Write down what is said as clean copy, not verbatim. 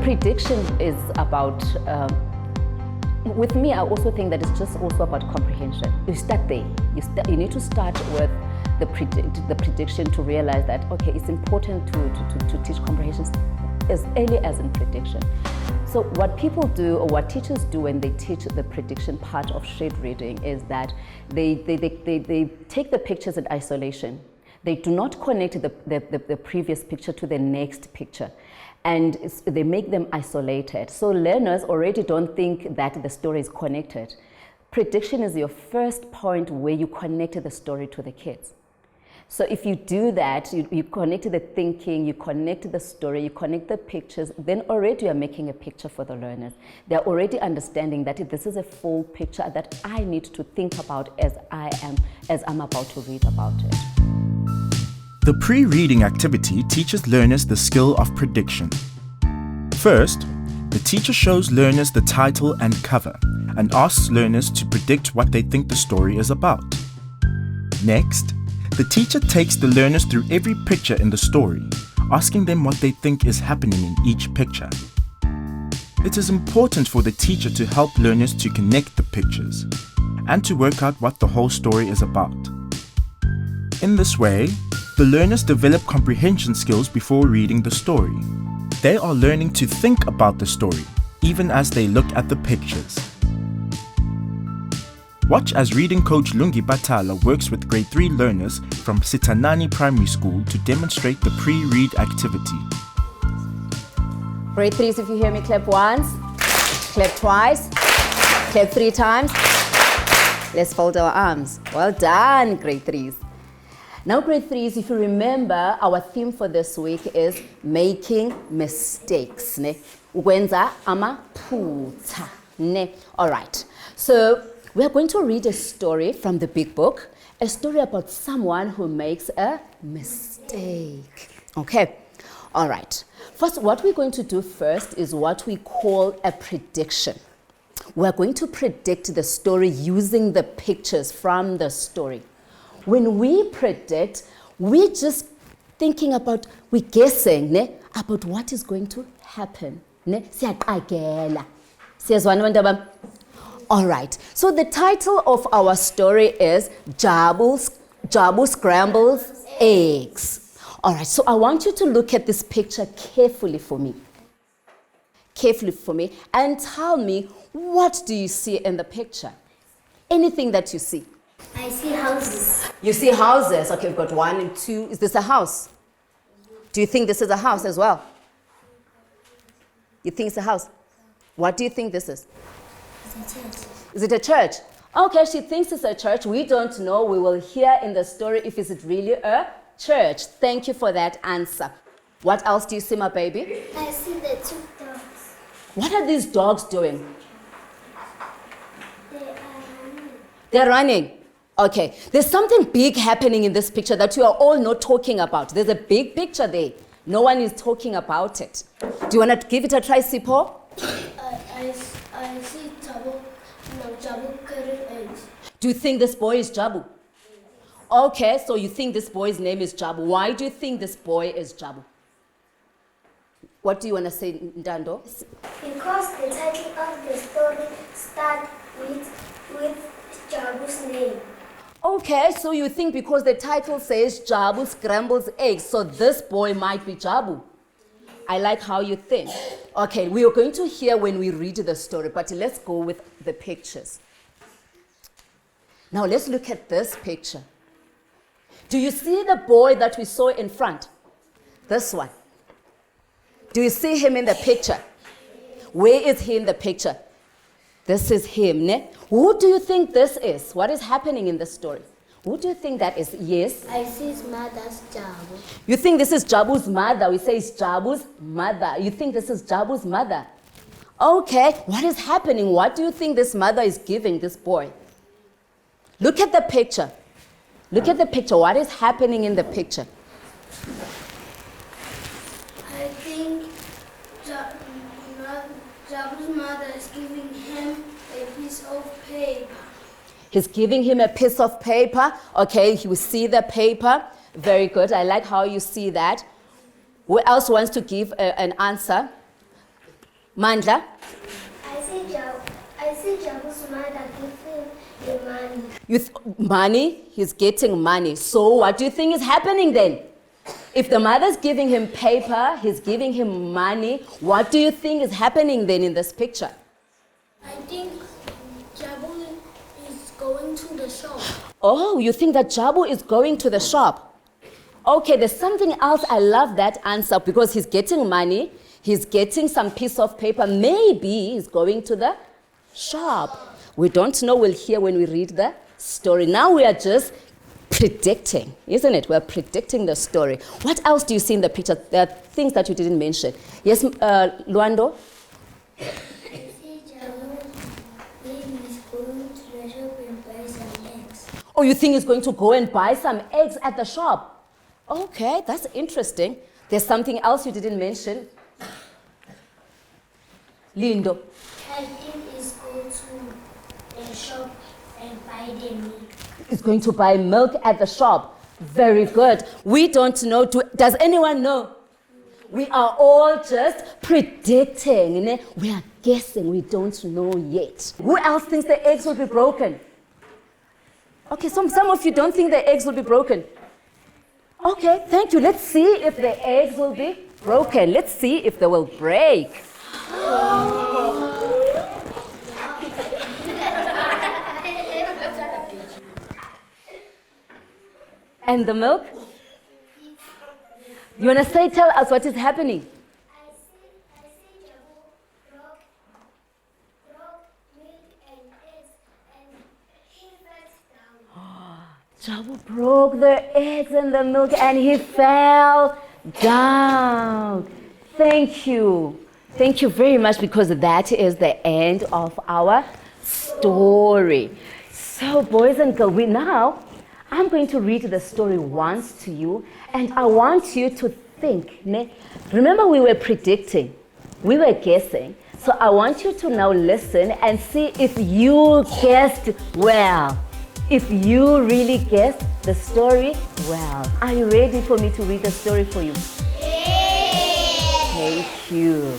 Prediction is about, with me, I also think that it's just also about comprehension. You start there. You need to start with the prediction to realize that, okay, it's important to teach comprehension as early as in prediction. So what people do, or what teachers do when they teach the prediction part of shared reading, is that they take the pictures in isolation. They do not connect the previous picture to the next picture, and they make them isolated. So learners already don't think that the story is connected. Prediction is your first point where you connect the story to the kids. So if you do that, you connect the thinking, you connect the story, you connect the pictures, then already you're making a picture for the learners. They're already understanding that this is a full picture that I need to think about as I'm about to read about it. The pre-reading activity teaches learners the skill of prediction. First, the teacher shows learners the title and cover and asks learners to predict what they think the story is about. Next, the teacher takes the learners through every picture in the story, asking them what they think is happening in each picture. It is important for the teacher to help learners to connect the pictures and to work out what the whole story is about. In this way, the learners develop comprehension skills before reading the story. They are learning to think about the story, even as they look at the pictures. Watch as reading coach Lungi Batala works with grade 3 learners from Sitanani Primary School to demonstrate the pre-read activity. Grade 3s, if you hear me, clap once, clap twice, clap 3 times. Let's fold our arms. Well done, grade 3s. Now, grade 3s, if you remember, our theme for this week is making mistakes. Ukwenza amaphutha. All right. So we are going to read a story from the big book, a story about someone who makes a mistake. Okay. All right. First, what we're going to do first is what we call a prediction. We're going to predict the story using the pictures from the story. When we predict, we're just thinking about, we're guessing about what is going to happen. All right, so the title of our story is Jabu Scrambles Eggs. All right, so I want you to look at this picture carefully for me. And tell me, what do you see in the picture? Anything that you see. I see houses. You see houses. Okay, we've got 1 and 2. Is this a house? Do you think this is a house as well? You think it's a house? What do you think this is? It's a church. Is it a church? Okay, she thinks it's a church. We don't know. We will hear in the story if it's really a church. Thank you for that answer. What else do you see, my baby? I see the 2 dogs. What are these dogs doing? They are running. They're running. Okay, there's something big happening in this picture that you are all not talking about. There's a big picture there. No one is talking about it. Do you want to give it a try, Sipo? I see Jabu carrying eggs. Do you think this boy is Jabu? Okay, so you think this boy's name is Jabu. Why do you think this boy is Jabu? What do you want to say, Ndando? Because the title of the story starts with Jabu's name. Okay, so you think because the title says Jabu Scrambles Eggs, so this boy might be Jabu. I like how you think. Okay, we are going to hear when we read the story, but let's go with the pictures. Now let's look at this picture. Do you see the boy that we saw in front? This one. Do you see him in the picture? Where is he in the picture? This is him, ne? Who do you think this is? What is happening in the story? Who do you think that is? Yes? I see his mother's Jabu. You think this is Jabu's mother? We say it's Jabu's mother. You think this is Jabu's mother? Okay, what is happening? What do you think this mother is giving this boy? Look at the picture. Look at the picture. What is happening in the picture? I think Jabu's mother is giving him a piece of paper. He's giving him a piece of paper. Okay, you see the paper. Very good. I like how you see that. Who else wants to give an answer? Mandla? I see Jabu's mother giving him money. Money? He's getting money. So what do you think is happening then? If the mother's giving him paper, he's giving him money, what do you think is happening then in this picture? I think Jabu is going to the shop. Oh, you think that Jabu is going to the shop? Okay, there's something else. I love that answer because he's getting money, he's getting some piece of paper. Maybe he's going to the shop. We don't know, we'll hear when we read the story. Now we are just predicting, isn't it? We're predicting the story. What else do you see in the picture? There are things that you didn't mention. Yes, Luando? I see Jabu maybe is going to the shop and buy some eggs. Oh, you think he's going to go and buy some eggs at the shop? Okay, that's interesting. There's something else you didn't mention. Lindo? I think he's going to the shop and buy the milk. He's going to buy milk at the shop. Very good. We don't know. Does anyone know? We are all just predicting. We are guessing. We don't know yet. Who else thinks the eggs will be broken? Okay, some of you don't think the eggs will be broken. Okay, thank you. Let's see if the eggs will be broken. Let's see if they will break. And the milk? You want to tell us what is happening? I see Jabu broke milk and eggs and he fell down. Jabu broke the eggs and the milk and he fell down. Thank you. Thank you very much because that is the end of our story. So boys and girls, I'm going to read the story once to you and I want you to think. Remember we were predicting, we were guessing. So I want you to now listen and see if you guessed well. If you really guessed the story well. Are you ready for me to read the story for you? Yeah. Thank you.